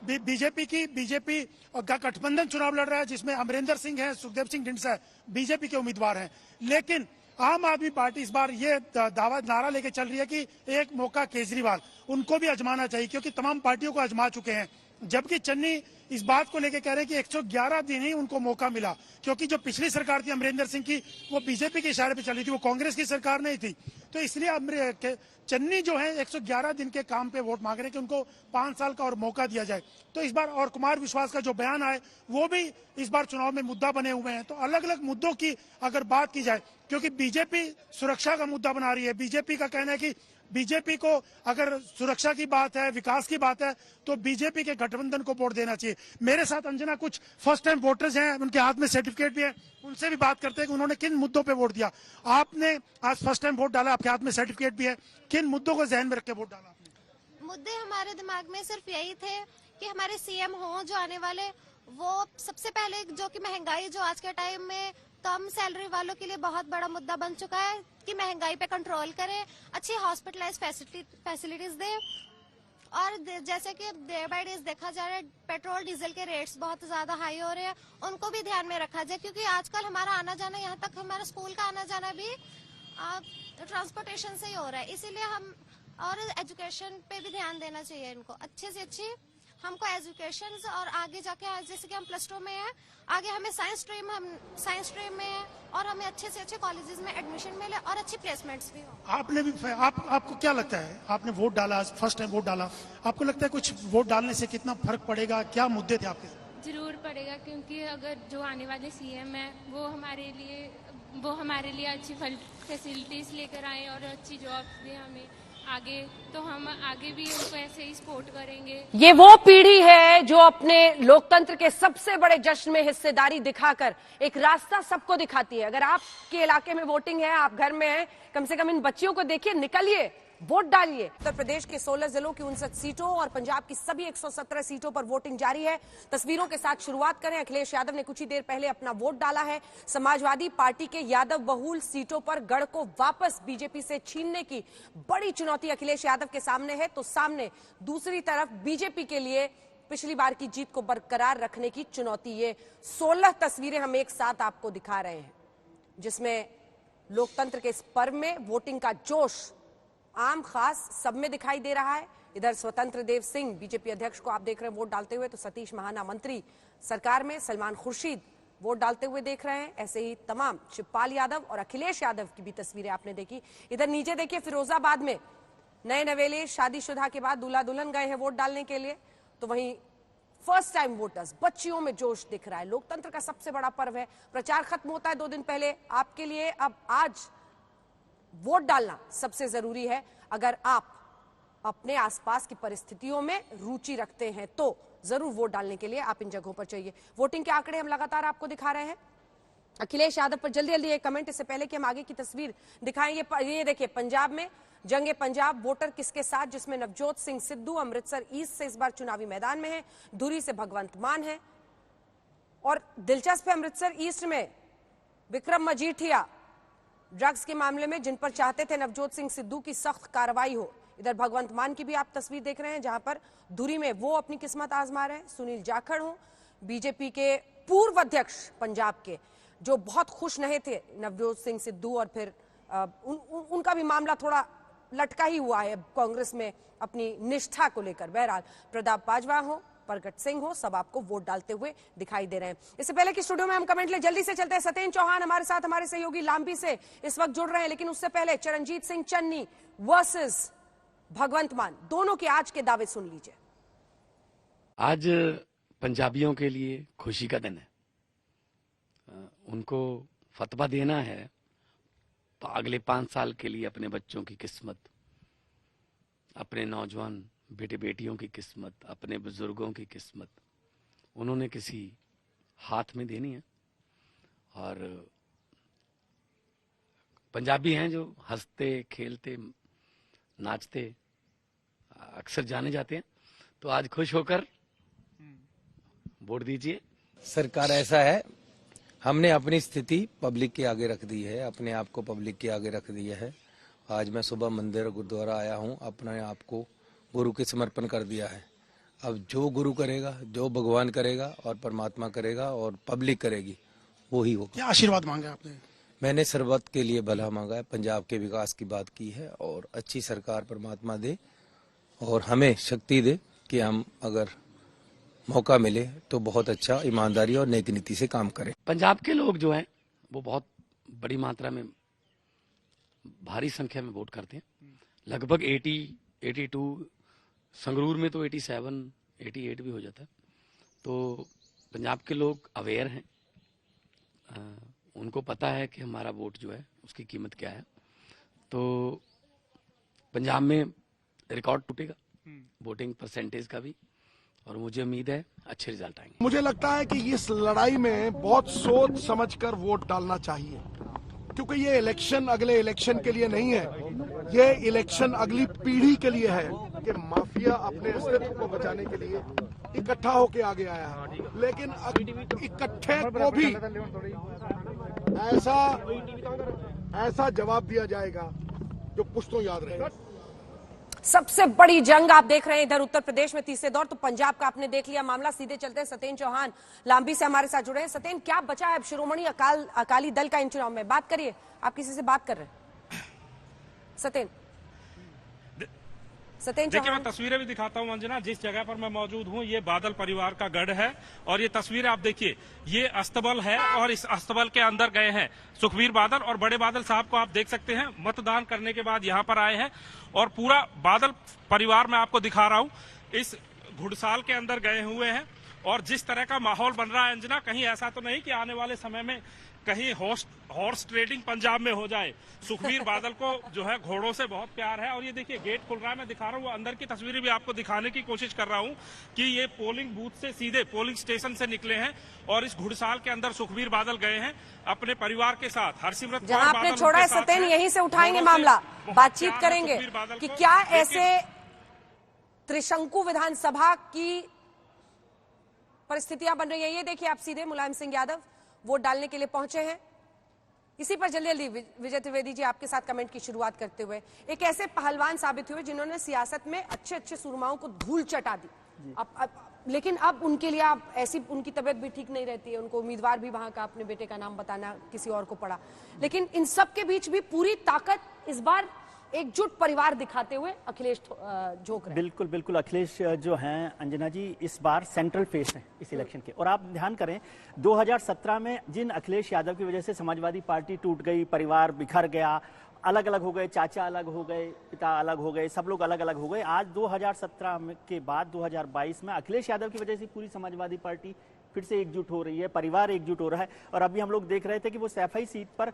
बीजेपी का गठबंधन चुनाव लड़ रहा है, जिसमें अमरिंदर सिंह है, सुखदेव सिंह ढींडसा बीजेपी के उम्मीदवार हैं। लेकिन आम आदमी पार्टी इस बार ये दावा नारा लेके चल रही है कि एक मौका केजरीवाल, उनको भी आजमाना चाहिए, क्योंकि तमाम पार्टियों को आजमा चुके हैं। जबकि चन्नी इस बात को लेकर कह रहे हैं कि 111 दिन ही उनको मौका मिला, क्योंकि जो पिछली सरकार थी अमरिंदर सिंह की, वो बीजेपी के इशारे पे चली थी, वो कांग्रेस की सरकार नहीं थी। तो इसलिए चन्नी जो है 111 दिन के काम पे वोट मांग रहे हैं कि उनको 5 साल का और मौका दिया जाए। तो इस बार और कुमार विश्वास का जो बयान आए वो भी इस बार चुनाव में मुद्दा बने हुए हैं। तो अलग अलग मुद्दों की अगर बात की जाए, क्योंकि बीजेपी सुरक्षा का मुद्दा बना रही है, बीजेपी का कहना है कि बीजेपी को अगर सुरक्षा की बात है, विकास की बात है, तो बीजेपी के गठबंधन को वोट देना चाहिए। मेरे साथ अंजना कुछ फर्स्ट टाइम वोटर्स हैं, उनके हाथ में सर्टिफिकेट भी है, उनसे भी बात करते हैं कि उन्होंने किन मुद्दों पे वोट दिया। आपने आज फर्स्ट टाइम वोट डाला, आपके हाथ में सर्टिफिकेट भी है, किन मुद्दों को ध्यान में रख के वोट डाला आपने? मुद्दे हमारे दिमाग में सिर्फ यही थे कि हमारे सीएम हो जो आने वाले, वो सबसे पहले जो कि महंगाई जो आज के टाइम में कम सैलरी वालों के लिए बहुत बड़ा मुद्दा बन चुका है, कि महंगाई पे कंट्रोल करें, अच्छी हॉस्पिटलाइज फैसिलिटीज दे। और जैसे कि डे बाय डे देखा जा रहा है पेट्रोल डीजल के रेट्स बहुत ज्यादा हाई हो रहे हैं, उनको भी ध्यान में रखा जाए, क्योंकि आजकल हमारा आना जाना, यहाँ तक हमारा स्कूल का आना जाना भी ट्रांसपोर्टेशन से ही हो रहा है। इसीलिए हम और एजुकेशन पे भी ध्यान देना चाहिए इनको, अच्छे से अच्छी हमको एजुकेशन, और आगे जाके जैसे कि हम +2 में हैं, आगे हमें साइंस स्ट्रीम में है, और हमें अच्छे से अच्छे कॉलेजेस में एडमिशन मिले और अच्छी प्लेसमेंट्स भी हो। आपने भी आपको क्या लगता है, आपने वोट डाला, फर्स्ट टाइम वोट डाला, आपको लगता है कुछ वोट डालने से कितना फर्क पड़ेगा? क्या मुद्दे थे आपके? जरूर पड़ेगा, क्योंकि अगर जो आने वाले सीएम है वो हमारे लिए अच्छी फैसिलिटीज लेकर आए और अच्छी जॉब्स दें हमें आगे, तो हम आगे भी उनको ऐसे ही सपोर्ट करेंगे। ये वो पीढ़ी है जो अपने लोकतंत्र के सबसे बड़े जश्न में हिस्सेदारी दिखाकर एक रास्ता सबको दिखाती है। अगर आपके इलाके में वोटिंग है, आप घर में हैं, कम से कम इन बच्चियों को देखिए, निकलिए, वोट डालिए। उत्तर प्रदेश के 16 जिलों की 59 सीटों और पंजाब की सभी 117 सीटों पर वोटिंग जारी है। तस्वीरों के साथ शुरुआत करें। अखिलेश यादव ने कुछ ही देर पहले अपना वोट डाला है। समाजवादी पार्टी के यादव बहुल सीटों पर गढ़ को वापस बीजेपी से छीनने की बड़ी चुनौती अखिलेश यादव के सामने है, तो सामने दूसरी तरफ बीजेपी के लिए पिछली बार की जीत को बरकरार रखने की चुनौती। ये 16 तस्वीरें हम एक साथ आपको दिखा रहे हैं, जिसमें लोकतंत्र के इस पर्व में वोटिंग का जोश आम खास सब में दिखाई दे रहा है। इधर स्वतंत्र देव सिंह बीजेपी अध्यक्ष को आप देख रहे हैं वोट डालते हुए, तो सतीश महाना मंत्री सरकार में सलमान खुर्शीद वोट डालते हुए देख रहे हैं। ऐसे ही तमाम शिवपाल यादव और अखिलेश यादव की भी तस्वीरें आपने देखी। इधर नीचे देखिए, फिरोजाबाद में नए नवेले शादीशुदा के बाद दूल्हा दुल्हन गए हैं वोट डालने के लिए, तो वहीं फर्स्ट टाइम वोटर्स, बच्चियों में जोश दिख रहा है। लोकतंत्र का सबसे बड़ा पर्व है। प्रचार खत्म होता है 2 दिन पहले। आपके लिए अब आज वोट डालना सबसे जरूरी है। अगर आप अपने आसपास की परिस्थितियों में रुचि रखते हैं तो जरूर वोट डालने के लिए आप इन जगहों पर चाहिए। वोटिंग के आंकड़े हम लगातार आपको दिखा रहे हैं। अखिलेश यादव पर जल्दी जल्दी एक कमेंट, इससे पहले कि हम आगे की तस्वीर दिखाएं। ये देखिए, पंजाब में जंगे पंजाब, वोटर किसके साथ, जिसमें नवजोत सिंह सिद्धू अमृतसर ईस्ट से इस बार चुनावी मैदान में है, धुरी से भगवंत मान है, और दिलचस्प है अमृतसर ईस्ट में विक्रम मजीठिया ड्रग्स के मामले में जिन पर चाहते थे नवजोत सिंह सिद्धू की सख्त कार्रवाई हो। इधर भगवंत मान की भी आप तस्वीर देख रहे हैं, जहां पर धुरी में वो अपनी किस्मत आजमा रहे हैं। सुनील जाखड़ हो, बीजेपी के पूर्व अध्यक्ष पंजाब के, जो बहुत खुश नहीं थे नवजोत सिंह सिद्धू, और फिर उनका भी मामला थोड़ा लटका ही हुआ है कांग्रेस में अपनी निष्ठा को लेकर। बहरहाल प्रताप बाजवा हो, प्रगट सिंह हो, सब आपको वोट डालते हुए दिखाई दे रहे हैं। इससे पहले कि स्टूडियो में हम कमेंट ले, जल्दी से चलते हैं। सत्येंद्र चौहान हमारे साथ, हमारे सहयोगी लांबी से इस वक्त जुड़ रहे हैं, लेकिन उससे पहले चरणजीत सिंह चन्नी वर्सेस भगवंत मान, दोनों के आज के दावे सुन लीजिए। आज पंजाबियों के लिए खुशी का दिन है। उनको फतवा देना है तो अगले 5 साल के लिए अपने बच्चों की किस्मत, अपने नौजवान बेटे बेटियों की किस्मत, अपने बुजुर्गों की किस्मत उन्होंने किसी हाथ में देनी है। और पंजाबी हैं जो हंसते खेलते नाचते अक्सर जाने जाते हैं, तो आज खुश होकर वोट दीजिए। सरकार ऐसा है, हमने अपनी स्थिति पब्लिक के आगे रख दी है, अपने आप को पब्लिक के आगे रख दिया है। आज मैं सुबह मंदिर गुरुद्वारा आया हूँ, अपने आप को गुरु के समर्पण कर दिया है। अब जो गुरु करेगा, जो भगवान करेगा और परमात्मा करेगा और पब्लिक करेगी, वो ही होगा। क्या आशीर्वाद मांगा आपने? मैंने सर्वत के लिए भला मांगा है, पंजाब के विकास की बात की है और अच्छी सरकार परमात्मा दे और हमें शक्ति दे कि हम अगर मौका मिले तो बहुत अच्छा ईमानदारी और नेक नीति से काम करें। पंजाब के लोग जो हैं वो बहुत बड़ी मात्रा में, भारी संख्या में वोट करते हैं। लगभग 80, 82, संगरूर में तो 87, 88 भी हो जाता है। तो पंजाब के लोग अवेयर हैं, उनको पता है कि हमारा वोट जो है उसकी कीमत क्या है। तो पंजाब में रिकॉर्ड टूटेगा वोटिंग परसेंटेज का भी, और मुझे उम्मीद है अच्छे रिजल्ट आएंगे। मुझे लगता है कि इस लड़ाई में बहुत सोच समझकर वोट डालना चाहिए, क्योंकि ये इलेक्शन अगले इलेक्शन के लिए नहीं है, ये इलेक्शन अगली पीढ़ी के लिए है कि माफिया अपने अस्तित्व को बचाने के लिए इकट्ठा होके आगे आया है, लेकिन इकट्ठे को भी ऐसा जवाब दिया जाएगा जो पुश्तों याद रहेगा। सबसे बड़ी जंग आप देख रहे हैं इधर उत्तर प्रदेश में तीसरे दौर। तो पंजाब का आपने देख लिया मामला, सीधे चलते हैं सतेन चौहान लांबी से हमारे साथ जुड़े हैं। सतेन, क्या बचा है अब शिरोमणि अकाली दल का इन चुनाव में? बात करिए, आप किसी से बात कर रहे हैं? सतेन देखिए, मैं तस्वीरें भी दिखाता हूं अंजना, जिस जगह पर मैं मौजूद हूं ये बादल परिवार का गढ़ है और ये तस्वीरें आप देखिए, ये अस्तबल है और इस अस्तबल के अंदर गए हैं सुखबीर बादल और बड़े बादल साहब को आप देख सकते हैं मतदान करने के बाद यहां पर आए हैं और पूरा बादल परिवार मैं आपको दिखा रहा हूं, इस घुड़साल के अंदर गए हुए हैं। और जिस तरह का माहौल बन रहा है अंजना, कहीं ऐसा तो नहीं कि आने वाले समय में कहीं हॉर्स ट्रेडिंग पंजाब में हो जाए। सुखबीर बादल को जो है घोड़ों से बहुत प्यार है और ये देखिए गेट खुल रहा है, मैं दिखा रहा हूँ, अंदर की तस्वीरें भी आपको दिखाने की कोशिश कर रहा हूँ कि ये पोलिंग बूथ से सीधे पोलिंग स्टेशन से निकले हैं और इस घुड़साल के अंदर सुखबीर बादल गए हैं अपने परिवार के साथ। हरसिमरत जहां आपने छोड़ा है सतेन, यहीं से उठाएंगे मामला, बातचीत करेंगे कि क्या ऐसे त्रिशंकु विधानसभा की परिस्थितियां बन रही है। ये देखिए आप सीधे मुलायम सिंह यादव वोट डालने के लिए पहुंचे हैं। इसी पर जल्दी जल्दी विजय त्रिवेदी जी आपके साथ कमेंट की शुरुआत करते हुए, एक ऐसे पहलवान साबित हुए जिन्होंने सियासत में अच्छे अच्छे सुरमाओं को धूल चटा दी। लेकिन अब उनके लिए आप ऐसी, उनकी तबीयत भी ठीक नहीं रहती है, उनको उम्मीदवार भी वहां का अपने बेटे का नाम बताना किसी और को पड़ा, लेकिन इन सब के बीच भी पूरी ताकत इस बार एकजुट परिवार दिखाते हुए अखिलेश झोंक रहे हैं। बिल्कुल बिल्कुल, अखिलेश जो हैं अंजना जी इस बार सेंट्रल फेस है इस इलेक्शन के। और आप ध्यान करें 2017 में जिन अखिलेश यादव की वजह से समाजवादी पार्टी टूट गई, परिवार बिखर गया, अलग अलग हो गए, चाचा अलग हो गए, पिता अलग हो गए, सब लोग अलग अलग हो गए, आज 2017 के बाद 2022 में अखिलेश यादव की वजह से पूरी समाजवादी पार्टी फिर से एकजुट हो रही है, परिवार एकजुट हो रहा है। और अभी हम लोग देख रहे थे कि वो सैफई सीट पर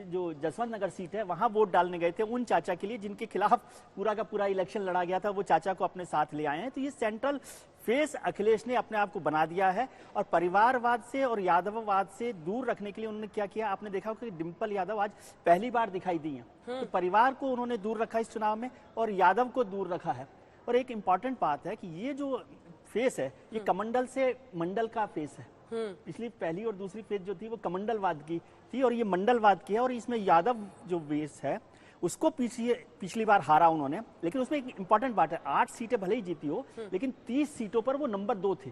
जो जसवंत नगर सीट है वहां वोट डालने गए थे उन चाचा के लिए जिनके खिलाफ पूरा का पूरा इलेक्शन लड़ा गया था, वो चाचा को अपने साथ ले आए हैं। तो ये सेंट्रल फेस अखिलेश ने अपने आप को बना दिया है और परिवारवाद से और यादववाद से दूर रखने के लिए उन्होंने क्या किया, आपने देखा कि डिंपल यादव आज पहली बार दिखाई दी है। तो परिवार को उन्होंने दूर रखा इस चुनाव में और यादव को दूर रखा है। और एक इंपॉर्टेंट बात है कि ये जो फेस है ये कमंडल से मंडल का फेस है। पिछली पहली और दूसरी फेज जो थी वो कमंडलवाद की थी और ये मंडलवाद की है। और इसमें यादव जो बेस है उसको पिछली बार हारा उन्होंने, लेकिन उसमें एक इंपॉर्टेंट बात है, 8 सीटें भले ही जीती हो लेकिन 30 सीटों पर वो नंबर 2 थे।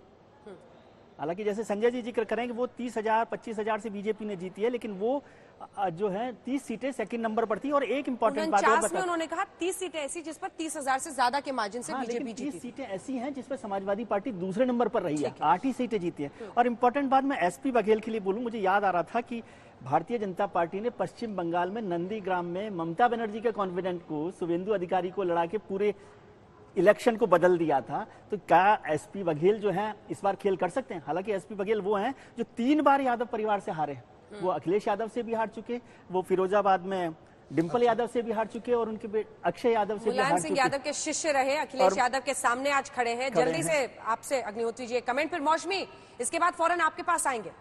हालांकि जैसे संजय जी जिक्र करेंगे वो 30,000 25,000 से बीजेपी ने जीती है, लेकिन वो जो है 30 सीटें सेकंड नंबर पर थी। और एक इंपॉर्टेंट बात है, उन्होंने कहा 30 सीटें ऐसी जिस पर 30,000 से ज्यादा के मार्जिन से बीजेपी जीती। 30 सीटें ऐसी हैं जिस पर समाजवादी पार्टी दूसरे नंबर पर रही है, 8 ही सीटें जीती है। और इंपॉर्टेंट बात मैं एसपी बघेल के लिए बोलूं, मुझे याद आ रहा था कि भारतीय जनता पार्टी ने पश्चिम बंगाल में नंदीग्राम में ममता बनर्जी के कॉन्फिडेंट को, शुभेंदु अधिकारी को लड़ा के पूरे इलेक्शन को बदल दिया था। तो क्या एसपी बघेल जो हैं इस बार खेल कर सकते हैं? हालांकि एसपी बघेल वो हैं जो 3 बार यादव परिवार से हारे, वो अखिलेश यादव से भी हार चुके, वो फिरोजाबाद में डिंपल यादव से भी हार चुके और उनके अक्षय यादव से भी हार चुके। मुलायम सिंह यादव के शिष्य रहे, अखिलेश यादव के सामने आज खड़े हैं। जल्दी से आपसे अग्निहोत्री जी कमेंट, फिर मौसमी, इसके बाद फौरन आपके पास आएंगे।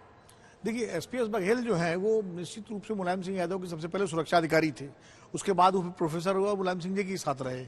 देखिए एसपीएस बघेल जो है वो निश्चित रूप से मुलायम सिंह यादव के सबसे पहले सुरक्षा अधिकारी थे, उसके बाद वो प्रोफेसर हुआ, मुलायम सिंह जी के साथ रहे।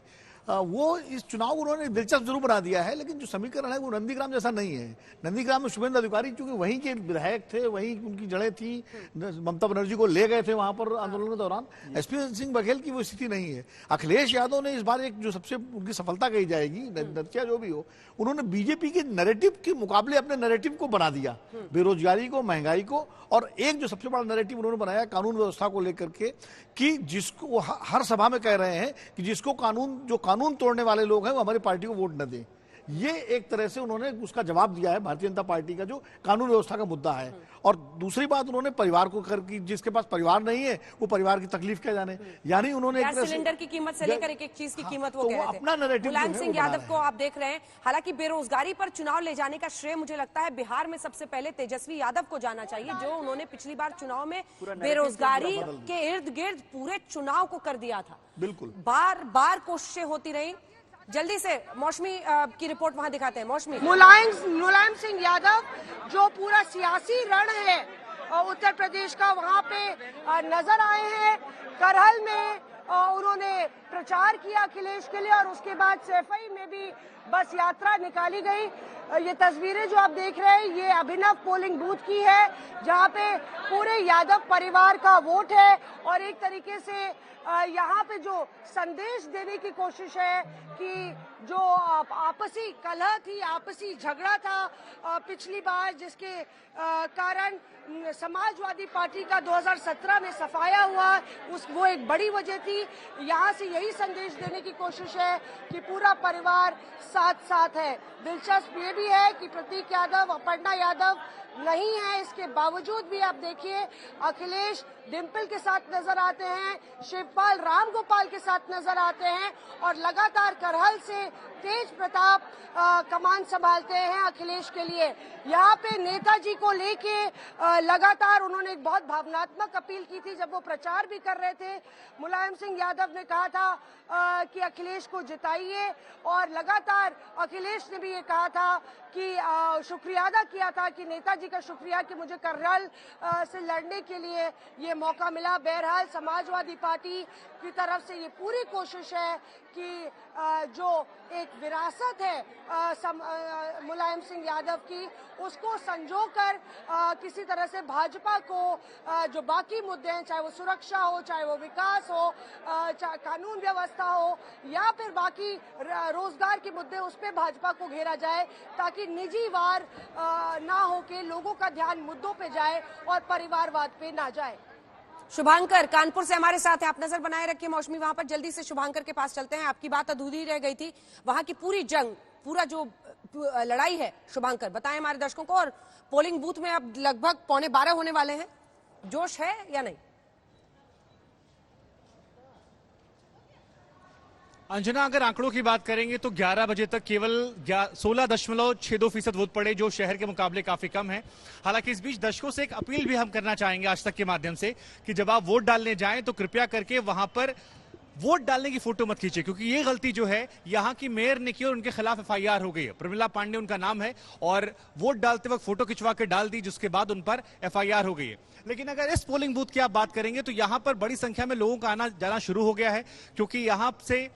वो इस चुनाव को उन्होंने दिलचस्प जरूर बना दिया है, लेकिन जो समीकरण है वो नंदीग्राम जैसा नहीं है। नंदीग्राम में शुभेंदु अधिकारी चूंकि वहीं के विधायक थे, वहीं उनकी जड़ें थी, ममता बनर्जी को ले गए थे वहां पर आंदोलन के दौरान। एसपी सिंह बघेल की वो स्थिति नहीं है। अखिलेश यादव ने इस बार एक जो सबसे उनकी सफलता कही जाएगी, नतीजा जो भी हो, उन्होंने बीजेपी के नैरेटिव के मुकाबले अपने नैरेटिव को बना दिया, बेरोजगारी को, महंगाई को, और एक जो सबसे बड़ा नैरेटिव उन्होंने बनाया कानून व्यवस्था को लेकर के, कि जिसको हर सभा में कह रहे हैं कि जिसको जो कानून तोड़ने वाले लोग हैं वो हमारी पार्टी को वोट न दें। ये एक तरह से उन्होंने उसका जवाब दिया है भारतीय जनता पार्टी का जो कानून व्यवस्था का मुद्दा है। और दूसरी बात उन्होंने परिवार को कर, जिसके पास परिवार नहीं है वो परिवार की तकलीफ क्या जाने, यानी उन्होंने गैस सिलेंडर की कीमत से लेकर एक चीज की कीमत वो कह रहे थे। अपना नैरेटिव मुलायम सिंह यादव को आप देख रहे हैं। हालांकि बेरोजगारी पर चुनाव ले जाने का श्रेय मुझे लगता है बिहार में सबसे पहले तेजस्वी यादव को जाना चाहिए, जो उन्होंने पिछली बार चुनाव में बेरोजगारी के इर्द गिर्द पूरे चुनाव को कर दिया था। बिल्कुल, बार बार कोशिशें होती रही। जल्दी से मौसमी की रिपोर्ट वहां दिखाते हैं। मौसमी, मुलायम सिंह यादव जो पूरा सियासी रण है उत्तर प्रदेश का, वहां पे नजर आए हैं। करहल में उन्होंने प्रचार किया अखिलेश के लिए, और उसके बाद सैफई में भी बस यात्रा निकाली गई। ये तस्वीरें जो आप देख रहे हैं ये अभिनव पोलिंग बूथ की है, जहां पे पूरे यादव परिवार का वोट है। और एक तरीके से यहाँ पे जो संदेश देने की कोशिश है कि जो आपसी कलह थी, आपसी झगड़ा था पिछली बार, जिसके कारण समाजवादी पार्टी का 2017 में सफाया हुआ, वो एक बड़ी वजह थी। यहाँ से यही संदेश देने की कोशिश है कि पूरा परिवार साथ साथ है। दिलचस्प ये भी है कि प्रतीक यादव, अपर्णा यादव नहीं है, इसके बावजूद भी आप देखिए अखिलेश डिम्पल के साथ नजर आते हैं, शिवपाल रामगोपाल के साथ नजर आते हैं, और लगातार करहल से तेज प्रताप कमान संभालते हैं अखिलेश के लिए। यहाँ पे नेताजी को लेके लगातार उन्होंने एक बहुत भावनात्मक अपील की थी जब वो प्रचार भी कर रहे थे। मुलायम सिंह यादव ने कहा था कि अखिलेश को जिताइए, और लगातार अखिलेश ने भी ये कहा था कि शुक्रिया अदा किया था कि नेताजी का शुक्रिया कि मुझे करहल से लड़ने के लिए ये मौका मिला। बहरहाल समाजवादी पार्टी की तरफ से ये पूरी कोशिश है कि जो एक विरासत है मुलायम सिंह यादव की, उसको संजोकर किसी तरह से भाजपा को जो बाकी मुद्दे हैं, चाहे वो सुरक्षा हो, चाहे वो विकास हो, चाहे कानून व्यवस्था हो, या फिर बाकी रोजगार के मुद्दे, उस पर भाजपा को घेरा जाए, ताकि निजी वार ना हो के लोगों का ध्यान मुद्दों पे जाए और परिवारवाद पे ना जाए। शुभांकर कानपुर से हमारे साथ है, आप नजर बनाए रखिए। मौसमी वहां पर जल्दी से शुभांकर के पास चलते हैं। आपकी बात अधूरी रह गई थी, वहां की पूरी जंग, पूरा जो लड़ाई है, शुभांकर बताएं हमारे दर्शकों को। और पोलिंग बूथ में अब लगभग 11:15 होने वाले हैं, जोश है या नहीं? अंजना, अगर आंकड़ों की बात करेंगे तो 11 बजे तक केवल 16.62% वोट पड़े, जो शहर के मुकाबले काफी कम है। हालांकि इस बीच दर्शकों से एक अपील भी हम करना चाहेंगे आज तक के माध्यम से कि जब आप वोट डालने जाएं तो कृपया करके वहां पर वोट डालने की फोटो मत खींचे, क्योंकि ये गलती जो है यहाँ की मेयर ने की और उनके खिलाफ FIR हो गई है। प्रमिला पांडे उनका नाम है, और वोट डालते वक्त फोटो खिंचवा के डाल दी, जिसके बाद उन पर FIR हो गई है। लेकिन अगर इस पोलिंग बूथ की आप बात करेंगे तो यहाँ पर बड़ी संख्या में लोगों का आना जाना शुरू हो गया है, क्योंकि यहाँ से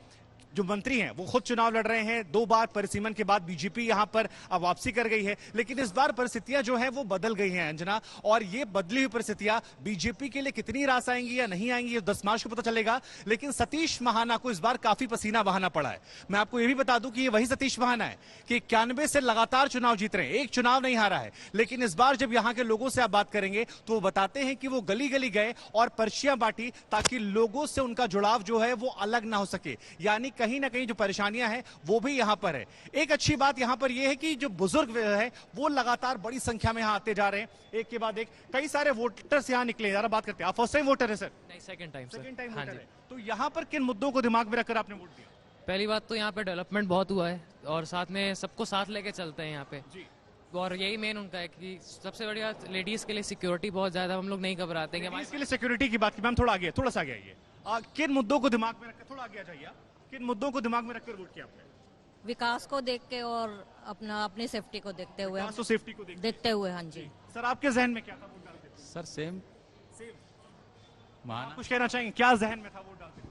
जो मंत्री हैं वो खुद चुनाव लड़ रहे हैं। 2 बार परिसीमन के बाद बीजेपी यहां पर अब वापसी कर गई है, लेकिन इस बार परिस्थितियां जो हैं वो बदल गई हैं अंजना, और ये बदली हुई परिस्थितियां बीजेपी के लिए कितनी रास आएंगी या नहीं आएंगी ये 10 मार्च को पता चलेगा। लेकिन सतीश महाना को इस बार काफी पसीना बहाना पड़ा है। मैं आपको ये भी बता दूं कि ये वही सतीश महाना है कि 91 से लगातार चुनाव जीत रहे हैं, एक चुनाव नहीं हारा है। लेकिन इस बार जब यहाँ के लोगों से आप बात करेंगे तो वो बताते हैं कि वो गली गली गए और पर्चियां बांटी, ताकि लोगों से उनका जुड़ाव जो है वो अलग ना हो सके। यानी कहीं ना कहीं जो परेशानियां हैं वो भी यहां पर है। एक अच्छी बात यहां पर यह है कि जो बुजुर्ग है वो लगातार बड़ी संख्या में यहां आते जा रहे हैं, एक के बाद एक। कई सारे वोटर्स यहां निकले। जरा बात करते हैं, आप फर्स्ट टाइम वोटर है सर? नहीं, सेकंड टाइम वोटर है। तो यहां पर किन मुद्दों को दिमाग में रखकर आपने वोट दिया? पहली बात तो यहाँ पे डेवलपमेंट बहुत हुआ है, और साथ में सबको साथ लेके चलते हैं यहाँ पे, और यही मेन उनका है कि सबसे बड़ी बात लेडीज के लिए सिक्योरिटी बहुत ज्यादा, हम लोग नहीं घबराते हैं। इसके लिए सिक्योरिटी की बात की मैम, थोड़ा आगे, थोड़ा सा आगे आइए। किन मुद्दों को दिमाग में रखकर, थोड़ा आगे आ जाइए, किन मुद्दों को दिमाग में रखकर वोट किया आपने? विकास को देख के और अपनी सेफ्टी को देखते हुए। तो सेफ्टी को देखते हुए, हाँ जी। सर आपके जहन में क्या था वोट डालते? सर सेम कुछ कहना चाहेंगे, क्या जहन में था वोट डालते?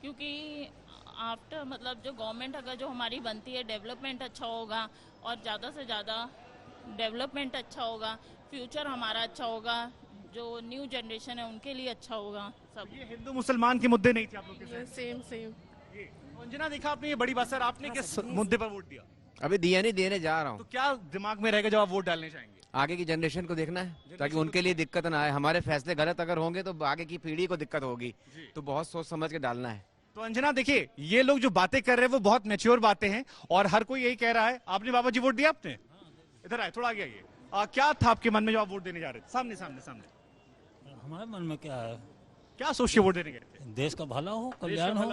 क्योंकि आफ्टर मतलब जो गवर्नमेंट अगर जो हमारी बनती है डेवलपमेंट अच्छा होगा और ज़्यादा से ज़्यादा डेवलपमेंट अच्छा होगा, फ्यूचर हमारा अच्छा होगा, जो न्यू जनरेशन है उनके लिए अच्छा होगा सब। ये हिंदू मुसलमान के मुद्दे नहीं थे आप लोग के साथ? सेम अंजना, देखा आपने ये बड़ी बात। सर आपने किस मुद्दे पर वोट दिया? अभी दिया नहीं, देने जा रहा हूँ। तो क्या दिमाग में रहेगा जब आप वोट डालने जाएंगे? आगे की जनरेशन को देखना है ताकि उनके लिए दिक्कत ना आए। हमारे फैसले गलत अगर होंगे तो आगे की पीढ़ी को दिक्कत होगी, तो बहुत सोच समझ के डालना है। तो अंजना देखिए, ये लोग जो बातें कर रहे हैं वो बहुत मैच्योर बातें हैं और हर कोई यही कह रहा है। आपने बाबा जी वोट दिया? आपने इधर आए, थोड़ा आगे आइए। क्या था आपके मन में जो आप वोट देने जा रहे थे? सामने सामने सामने। हमारे मन में क्या है? क्या सोच के वोट देने गए थे? देश का भला हो, कल्याण हो।